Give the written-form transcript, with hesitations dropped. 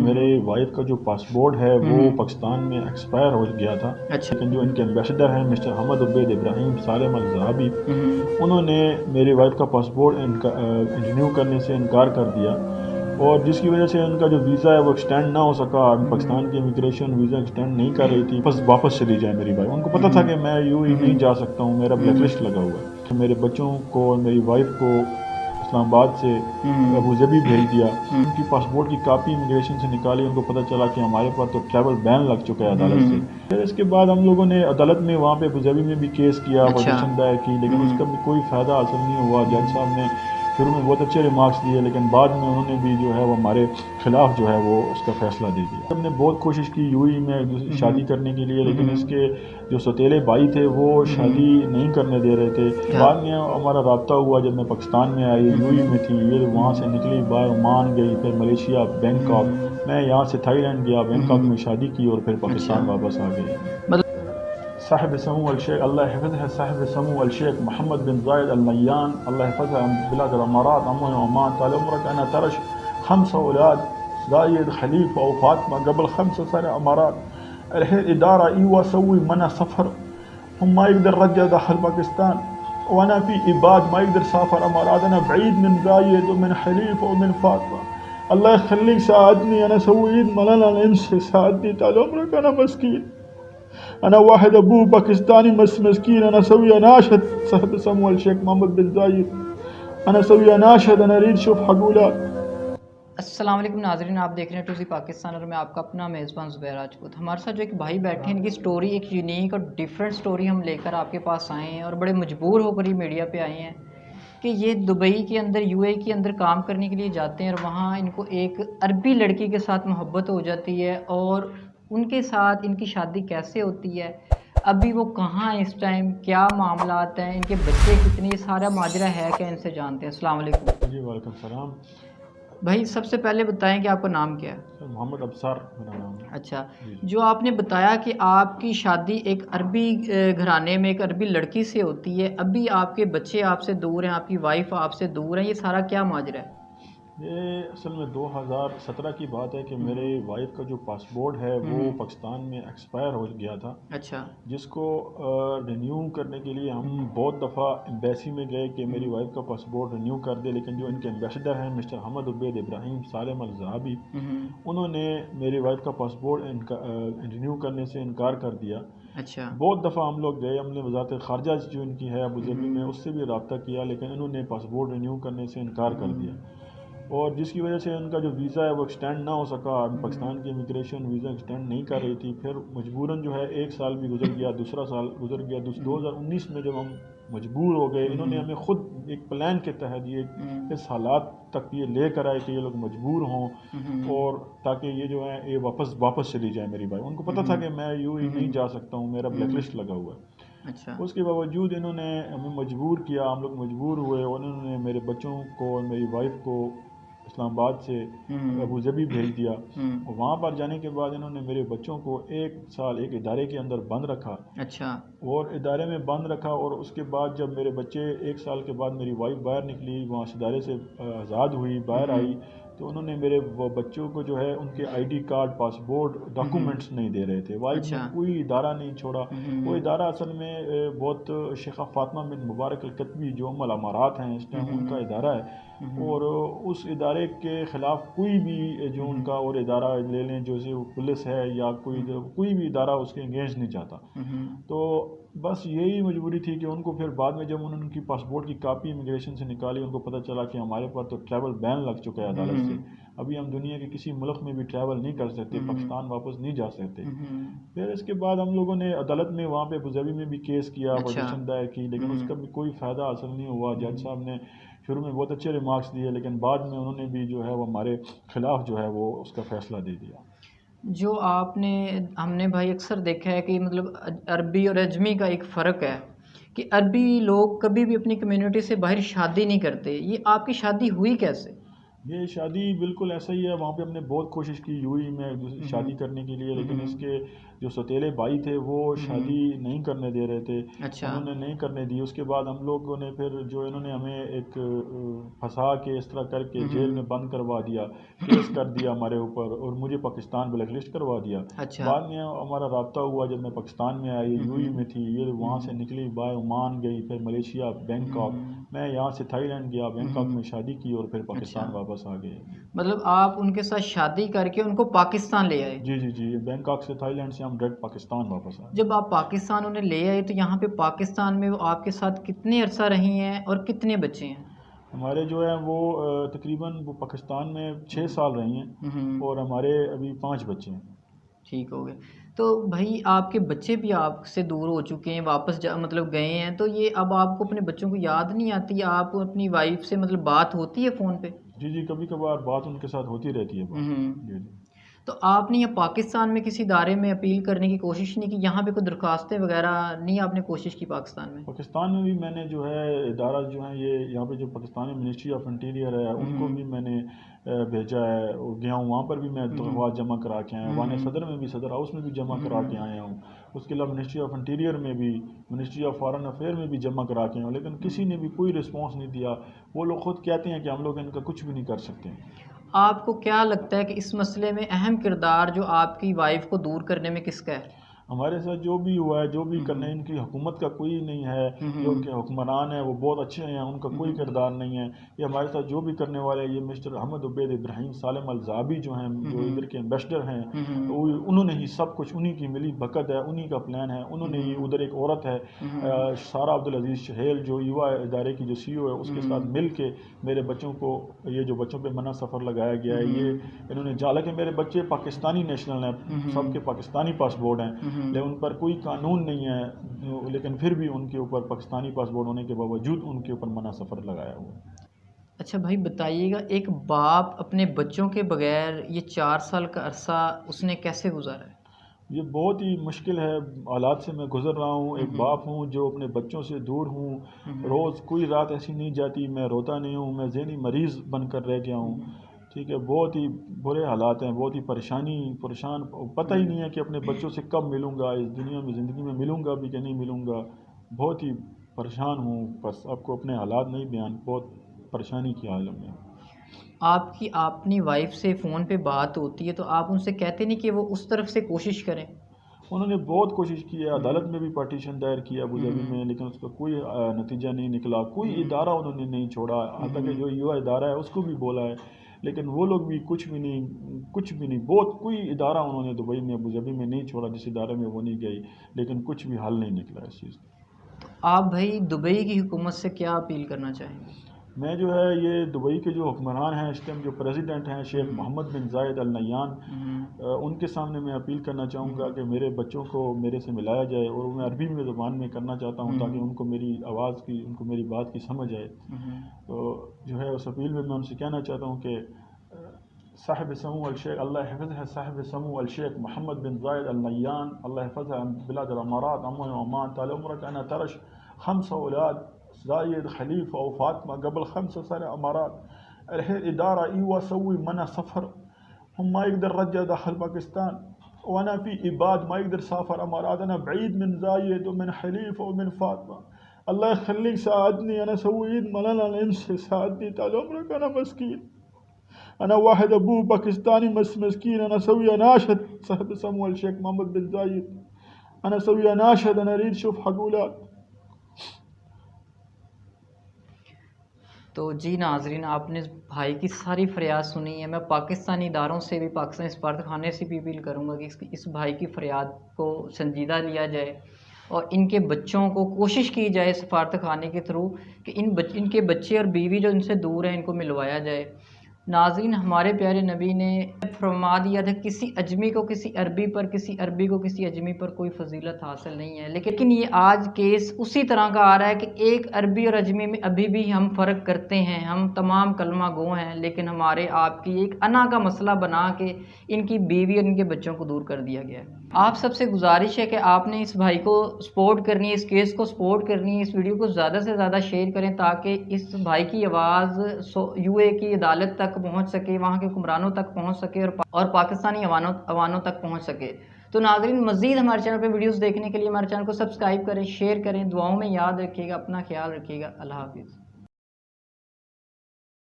میرے وائف کا جو پاسپورٹ ہے وہ پاکستان میں ایکسپائر ہو گیا تھا، اچھا لیکن جو ان کے ایمبیسڈر ہیں مسٹر حمد عبید ابراہیم سالم الزہابی، انہوں نے میری وائف کا پاسپورٹ رینیو کرنے سے انکار کر دیا، اور جس کی وجہ سے ان کا جو ویزا ہے وہ ایکسٹینڈ نہ ہو سکا۔ پاکستان کی امیگریشن ویزا ایکسٹینڈ نہیں کر رہی تھی، بس واپس چلی جائے میری وائف۔ ان کو پتہ تھا کہ میں یو ہی نہیں جا سکتا ہوں، میرا بلیک لسٹ لگا ہوا ہے۔ میرے بچوں کو اور میری وائف کو اسلام آباد سے ابو ظبی بھیج دیا۔ ان کی پاسپورٹ کی کاپی امیگریشن سے نکالی، ان کو پتہ چلا کہ ہمارے پاس تو ٹریول بین لگ چکا ہے عدالت سے۔ پھر اس کے بعد ہم لوگوں نے عدالت میں وہاں پہ ابو ظبی میں بھی کیس کیا، پٹیشن دائر کی، لیکن اس کا بھی کوئی فائدہ حاصل نہیں ہوا۔ جج صاحب نے شروع میں بہت اچھے ریمارکس دیے، لیکن بعد میں انہوں نے بھی جو ہے وہ ہمارے خلاف جو ہے وہ اس کا فیصلہ دے دیا۔ ہم نے بہت کوشش کی یو ہی میں شادی کرنے کے لیے، لیکن اس کے جو سوتیلے بھائی تھے وہ شادی نہیں کرنے دے رہے تھے۔ بعد میں ہمارا رابطہ ہوا جب میں پاکستان میں آئی، یو ہی میں تھی، یہ وہاں سے نکلی باہر عمان گئی، پھر ملیشیا، بینکاک، میں یہاں سے تھائی لینڈ گیا، بینکاک میں شادی کی اور پھر پاکستان واپس آ گئی۔ صاحب سمو الشیخ اللہ حفظ ہے، صاحب سمو الشیخ محمد بن زاید النیان اللہ حفظها من بلاد الامارات عمان وعمان. طال عمرك انا ترش 5 اولاد زايد خليفه وفاطمه قبل 5 سنة امارات. الحين اداره ايوه سوي منع سفر، هم ما يقدر رجع داخل باكستان، وانا في عباد ما يقدر سافر امارات، انا بعيد من زايد ومن خليفه ومن فاطمه. الله يخليك ساعدني، انا اسوي ايد ملل الانس، ساعدني طال عمرك، انا مسكين، انا واحد ابوه باكستاني مسكين، انا اسوي اناشد صاحب سمو الشيخ محمد بن زايد، انا اسوي اناشد، انا اريد اشوف حق اولاد۔ السلام علیکم ناظرین، آپ دیکھ رہے ہیں ٹوزی پاکستان اور میں آپ کا اپنا میزبان زبیر راجپوت۔ ہمارے ساتھ جو ایک بھائی بیٹھے ہیں، ان کی سٹوری ایک یونیک اور ڈیفرنٹ سٹوری ہم لے کر آپ کے پاس آئے ہیں، اور بڑے مجبور ہو کر ہی میڈیا پہ آئے ہیں کہ یہ دبئی کے اندر یو اے کے اندر کام کرنے کے لیے جاتے ہیں، اور وہاں ان کو ایک عربی لڑکی کے ساتھ محبت ہو جاتی ہے، اور ان کے ساتھ ان کی شادی کیسے ہوتی ہے، ابھی وہ کہاں ہیں اس ٹائم، کیا معاملات ہیں، ان کے بچے کتنے، یہ سارا ماجرا ہے کہ ان سے جانتے ہیں۔ السلام علیکم جی وعلیکم السلام۔ بھائی، سب سے پہلے بتائیں کہ آپ کا نام کیا ہے؟ سر محمد ابصار میرا نام ہے۔ اچھا، جی جو آپ نے بتایا کہ آپ کی شادی ایک عربی گھرانے میں ایک عربی لڑکی سے ہوتی ہے، ابھی آپ کے بچے آپ سے دور ہیں، آپ کی وائف آپ سے دور ہیں، یہ سارا کیا ماجرا ہے؟ یہ اصل میں 2017 کی بات ہے کہ میرے وائف کا جو پاسپورٹ ہے وہ پاکستان میں ایکسپائر ہو گیا تھا، اچھا جس کو رینیو کرنے کے لیے ہم بہت دفعہ ایمبیسی میں گئے کہ میری وائف کا پاسپورٹ رینیو کر دے، لیکن جو ان کے ایمبیسڈر ہیں مسٹر حمد عبید ابراہیم سالم الزہابی، انہوں نے میری وائف کا پاسپورٹ رینیو کرنے سے انکار کر دیا۔ اچھا بہت دفعہ ہم لوگ گئے، ہم نے وزارت خارجہ جو ان کی ہے ابو ظبی میں، اس سے بھی رابطہ کیا، لیکن انہوں نے پاسپورٹ رینیو کرنے سے انکار کر دیا، اور جس کی وجہ سے ان کا جو ویزا ہے وہ ایکسٹینڈ نہ ہو سکا۔ پاکستان کی امیگریشن ویزا ایکسٹینڈ نہیں کر رہی تھی، پھر مجبوراً جو ہے 1 سال بھی گزر گیا، دوسرا سال گزر گیا، 2019 میں جب ہم مجبور ہو گئے، انہوں نے ہمیں خود ایک پلان کے تحت یہ اس حالات تک یہ لے کر آئے کہ یہ لوگ مجبور ہوں، اور تاکہ یہ جو ہے یہ واپس چلی جائے میری بھائی۔ ان کو پتہ تھا کہ میں یوں ہی نہیں جا سکتا ہوں، میرا بلیک لسٹ لگا ہوا ہے۔ اچھا اس کے باوجود انہوں نے ہمیں مجبور کیا، ہم لوگ مجبور ہوئے، اور انہوں نے میرے بچوں کو اور میری وائف کو اسلام آباد سے ابو ظبی بھیج دیا، اور وہاں پر جانے کے بعد انہوں نے میرے بچوں کو 1 سال ایک ادارے کے اندر بند رکھا، اچھا اور ادارے میں بند رکھا، اور اس کے بعد جب میرے بچے 1 سال کے بعد میری وائف باہر نکلی، وہاں سے ادارے سے آزاد ہوئی، باہر آئی، تو انہوں نے میرے بچوں کو جو ہے ان کے I D card, passport, documents نہیں دے رہے تھے۔ وائف نے کوئی ادارہ نہیں چھوڑا، وہ ادارہ اصل میں بہت شیخہ فاطمہ بن مبارک الکتبی جو الامارات ہیں اس ٹائم ان کا ادارہ ہے، اور اس ادارے کے خلاف کوئی بھی جو ان کا اور ادارہ لے لیں، جیسے پولیس ہے یا کوئی بھی ادارہ اس کے انگیج نہیں چاہتا۔ تو بس یہی مجبوری تھی کہ ان کو پھر بعد میں جب انہوں نے ان کی پاسپورٹ کی کاپی امیگریشن سے نکالی، ان کو پتہ چلا کہ ہمارے پر تو ٹریول بین لگ چکا ہے عدالت سے، ابھی ہم دنیا کے کسی ملک میں بھی ٹریول نہیں کر سکتے، پاکستان واپس نہیں جا سکتے۔ پھر اس کے بعد ہم لوگوں نے عدالت میں وہاں پہ ابو ظبی میں بھی کیس کیا، پٹیشن دائر کی، لیکن اس کا بھی کوئی فائدہ حاصل نہیں ہوا۔ جج صاحب نے شروع میں بہت اچھے ریمارکس دیے، لیکن بعد میں انہوں نے بھی جو ہے وہ ہمارے خلاف جو ہے وہ اس کا فیصلہ دے دیا۔ جو ہم نے بھائی اکثر دیکھا ہے کہ مطلب عربی اور اجمی کا ایک فرق ہے کہ عربی لوگ کبھی بھی اپنی کمیونٹی سے باہر شادی نہیں کرتے، یہ آپ کی شادی ہوئی کیسے؟ یہ شادی بالکل ایسا ہی ہے، وہاں پہ ہم نے بہت کوشش کی یوں ہی میں شادی کرنے کے لیے، لیکن اس کے جو سوتیلے بھائی تھے وہ شادی نہیں کرنے دے رہے تھے، اچھا انہوں نے نہیں کرنے دی۔ اس کے بعد ہم لوگوں نے پھر جو انہوں نے ہمیں ایک پھنسا کے اس طرح کر کے جیل میں بند کروا دیا، کیس کر دیا ہمارے اوپر، اور مجھے پاکستان بلیک لسٹ کروا دیا۔ اچھا بعد میں ہمارا رابطہ ہوا جب میں پاکستان میں آئی، یو میں تھی، یہ وہاں سے نکلی بائے عمان گئی، پھر ملیشیا، بینکاک، میں یہاں سے تھائی لینڈ گیا، بینکاک میں شادی کی اور پھر پاکستان واپس آ گئے۔ مطلب آپ ان کے ساتھ شادی کر کے ان کو پاکستان لے آئے؟ جی جی جی، بینکاک سے تھائی لینڈ سے ہم ڈائریکٹ پاکستان واپس آئے۔ جب آپ پاکستان انہیں لے آئے تو یہاں پہ پاکستان میں وہ آپ کے ساتھ کتنے عرصہ رہی ہیں اور کتنے بچے ہیں؟ ہمارے جو ہیں وہ تقریباً وہ پاکستان میں 6 سال رہی ہیں، اور ہمارے ابھی 5 بچے ہیں۔ ٹھیک ہو گئے۔ تو بھائی آپ کے بچے بھی آپ سے دور ہو چکے ہیں، واپس مطلب گئے ہیں، تو یہ اب آپ کو اپنے بچوں کو یاد نہیں آتی؟ آپ اپنی وائف سے مطلب بات ہوتی ہے فون پہ؟ جی جی، کبھی کبھار بات ان کے ساتھ ہوتی رہتی ہے بات۔ ہوں۔ جی جی۔ تو آپ نے یہ پاکستان میں کسی ادارے میں اپیل کرنے کی کوشش نہیں کی؟ یہاں پہ کوئی درخواستیں وغیرہ نہیں آپ نے کوشش کی پاکستان میں؟ پاکستان میں بھی میں نے جو ہے ادارہ جو ہیں یہ یہاں پہ جو پاکستانی منسٹری آف انٹیریئر ہے ان کو بھی میں نے بھیجا ہے، گیا ہوں وہاں پر بھی میں درخواست جمع کرا کے آیا ہوں، وان صدر میں بھی، صدر ہاؤس میں بھی جمع کرا کے آیا ہوں، اس کے علاوہ منسٹری آف انٹیریئر میں بھی، منسٹری آف فارن افیئر میں بھی جمع کرا کے آیا ہوں، لیکن کسی نے بھی کوئی رسپانس نہیں دیا۔ وہ لوگ خود کہتے ہیں کہ ہم لوگ ان کا کچھ بھی نہیں کر سکتے۔ آپ کو کیا لگتا ہے کہ اس مسئلے میں اہم کردار جو آپ کی وائف کو دور کرنے میں کس کا ہے؟ ہمارے ساتھ جو بھی ہوا ہے، جو بھی کرنے، ان کی حکومت کا کوئی نہیں ہے، جو ان کے حکمران ہیں وہ بہت اچھے ہیں، ان کا کوئی کردار نہیں ہے۔ یہ ہمارے ساتھ جو بھی کرنے والے ہیں، یہ مسٹر احمد عبید ابراہیم سالم الزابی جو ہیں، جو ادھر کے ایمبیسڈر ہیں، انہوں نے ہی سب کچھ، انہی کی ملی بھگت ہے، انہی کا پلان ہے، انہوں نے ہی، ادھر ایک عورت ہے سارہ عبدالعزیز چہیل جو یووا ادارے کی جو سی او ہے، اس کے ساتھ مل کے میرے بچوں کو، یہ جو بچوں پہ منع سفر لگایا گیا ہے، یہ انہوں نے، حالانکہ میرے بچے پاکستانی نیشنل ہیں، سب کے پاکستانی پاسپورٹ ہیں، لیکن ان پر کوئی قانون نہیں ہے، لیکن پھر بھی ان کے اوپر پاکستانی پاسپورٹ ہونے کے باوجود ان کے اوپر منع سفر لگایا ہوا ہے۔ اچھا بھائی بتائیے گا، ایک باپ اپنے بچوں کے بغیر یہ 4 سال کا عرصہ اس نے کیسے گزارا ہے؟ یہ بہت ہی مشکل ہے، حالات سے میں گزر رہا ہوں، ایک باپ ہوں جو اپنے بچوں سے دور ہوں، روز کوئی رات ایسی نہیں جاتی میں روتا نہیں ہوں، میں ذہنی مریض بن کر رہ گیا ہوں، ٹھیک ہے، بہت ہی برے حالات ہیں، بہت ہی پریشان، پتہ ہی نہیں ہے کہ اپنے بچوں سے کب ملوں گا، اس دنیا میں زندگی میں ملوں گا بھی کہ نہیں ملوں گا، بہت ہی پریشان ہوں، بس آپ کو اپنے حالات نہیں بیان، بہت پریشانی کی حالت میں۔ آپ کی اپنی وائف سے فون پہ بات ہوتی ہے تو آپ ان سے کہتے نہیں کہ وہ اس طرف سے کوشش کریں؟ انہوں نے بہت کوشش کی ہے، عدالت میں بھی پٹیشن دائر کیا ابو ظبی میں، لیکن اس کا کوئی نتیجہ نہیں نکلا، کوئی ادارہ انہوں نے نہیں چھوڑا، حتیٰ کہ جو یووا ادارہ ہے اس کو بھی بولا ہے، لیکن وہ لوگ بھی کچھ بھی نہیں، بہت کوئی ادارہ انہوں نے دبئی میں، ابو ظبی میں نہیں چھوڑا، جس ادارے میں وہ نہیں گئی، لیکن کچھ بھی حل نہیں نکلا اس چیز کا۔ آپ بھائی دبئی کی حکومت سے کیا اپیل کرنا چاہیں گے؟ میں جو ہے یہ دبئی کے جو حکمران ہیں اس ٹائم، جو پریزیڈنٹ ہیں شیخ محمد بن زائد ال نہیان، ان کے سامنے میں اپیل کرنا چاہوں گا کہ میرے بچوں کو میرے سے ملایا جائے، اور میں عربی میں زبان میں کرنا چاہتا ہوں تاکہ ان کو میری آواز کی، ان کو میری بات کی سمجھ آئے۔ تو جو ہے اس اپیل میں ان سے کہنا چاہتا ہوں کہ صاحب سمو الشیخ، اللہ حفظ ہے، صاحب سمو الشیخ محمد بن زائد ال نہیان، اللہ حفظ ہے، بلاد الامارات امن و امان، طال عمرك انا ترش 5 اولاد زايد خليفة وفاطمة قبل 5 سنة امارات، الحين ادارة ايوه سوي منع سفر، هم ما يقدر رجع داخل باكستان، وانا في اباد ما يقدر سافر امارات، انا بعيد من زايد ومن خليفة ومن فاطمة، الله يخليك ساعدني، انا سوي ايد ملل الانس، ساعدني طال عمرك، انا مسكين، انا واحد ابوه باكستاني مسكين، انا اسوي اناشد صاحب سمو الشيخ محمد بن زايد، انا اسوي اناشد، انا اريد اشوف حق اولاد۔ تو جی ناظرین، آپ نے بھائی کی ساری فریاد سنی ہے، میں پاکستانی اداروں سے بھی، پاکستانی سفارت خانے سے بھی اپیل کروں گا کہ اس بھائی کی فریاد کو سنجیدہ لیا جائے، اور ان کے بچوں کو کوشش کی جائے سفارت خانے کے تھرو کہ ان کے بچے اور بیوی جو ان سے دور ہیں ان کو ملوایا جائے۔ ناظرین، ہمارے پیارے نبی نے فرما دیا تھا کسی اجمی کو کسی عربی پر، کسی عربی کو کسی اجمی پر کوئی فضیلت حاصل نہیں ہے، لیکن یہ آج کیس اسی طرح کا آ رہا ہے کہ ایک عربی اور اجمی میں ابھی بھی ہم فرق کرتے ہیں، ہم تمام کلمہ گو ہیں، لیکن ہمارے آپ کی ایک انا کا مسئلہ بنا کے ان کی بیوی اور ان کے بچوں کو دور کر دیا گیا ہے۔ آپ سب سے گزارش ہے کہ آپ نے اس بھائی کو سپورٹ کرنی ہے، اس کیس کو سپورٹ کرنی ہے، اس ویڈیو کو زیادہ سے زیادہ شیئر کریں تاکہ اس بھائی کی آواز یو اے کی عدالت تک پہنچ سکے، وہاں کے حکمرانوں تک پہنچ سکے اور پاکستانی عوانوں تک پہنچ سکے۔ تو ناظرین، مزید ہمارے چینل پہ ویڈیوز دیکھنے کے لیے ہمارے چینل کو سبسکرائب کریں، شیئر کریں، دعاؤں میں یاد رکھیے گا، اپنا خیال رکھیے گا۔ اللہ حافظ۔